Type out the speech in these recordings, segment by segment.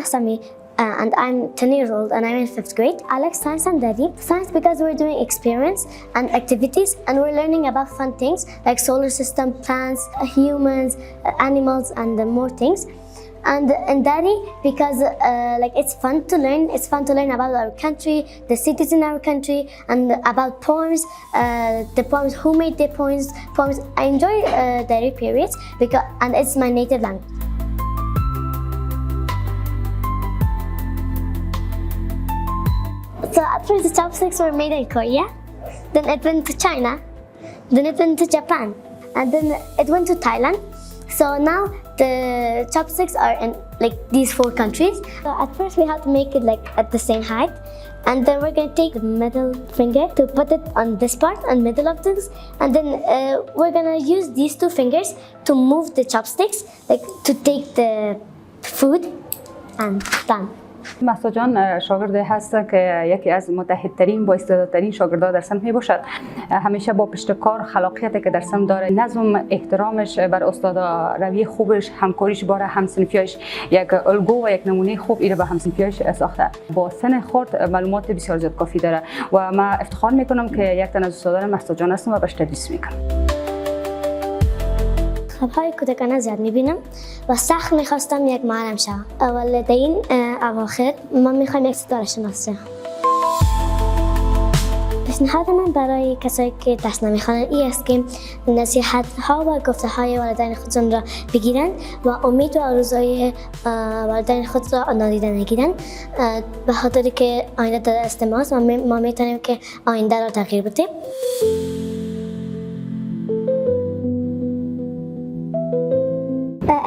مهسا and I'm 10 years old and I'm in 5th grade. I like science and daddy. Science because we're doing experiments and activities and we're learning about fun things like solar system, plants, humans, animals and more things. And daddy because like it's fun to learn. It's fun to learn about our country, the cities in our country, and about poems. The poems, who made the poems. I enjoy daddy periods and it's my native language. So at first the chopsticks were made in Korea, then it went to China, then it went to Japan, and then it went to Thailand. So now the chopsticks are in like these 4 countries. So at first we have to make it like at the same height, and then we're going to take the middle finger to put it on this part and middle of this, and then we're going to use these 2 fingers to move the chopsticks, like to take the food, and done. مهسا جان شاگرده هست که یکی از متحدترین با استعدادترین شاگردان در صنف می باشد. همیشه با پشتکار خلاقیتی که در صنف داره، نظم، احترامش بر استادا، روی خوبش، همکاریش با همصنفیاش، یک الگو و یک نمونه خوب ایره به همصنفیاش ساخته. با سن خرد معلومات بسیار زیاد کافی داره و من افتخار میکنم که یک تن از استادان مهسا جان هستم و بهش تدریس میکنم. خوابهای کودکانه زیاد میبینم و سخت میخواستم یک معلم شم. والدین اواخر ما میخوایم یک ستاره شناس شم. پیشنهاد من برای کسایی که درس نمیخوانند این است که نصیحت ها و گفته های والدین خودشون را بگیرند و امید و آرزوهای والدین خود را نادیده نگیرند، به خاطر که آینده در دست ماست و ما میتونیم که آینده را تغییر بدیم.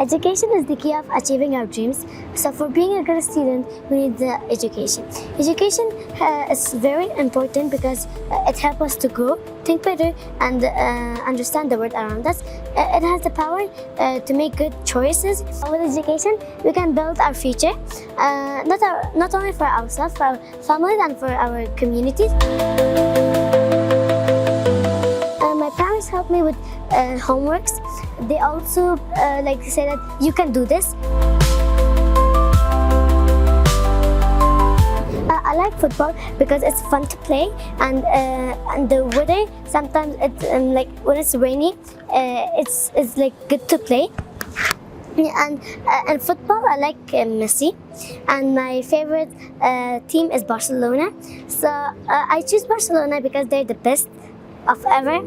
Education is the key of achieving our dreams. So for being a good student, we need the education. Education is very important because it helps us to grow, think better, and understand the world around us. It has the power to make good choices. With education, we can build our future, not only for ourselves, for our families, and for our communities. My parents helped me with homeworks. They also like say that you can do this. I like football because it's fun to play, and the weather sometimes it's like when it's rainy, it's like good to play. And football, I like Messi, and my favorite team is Barcelona. So I choose Barcelona because they're the best of ever.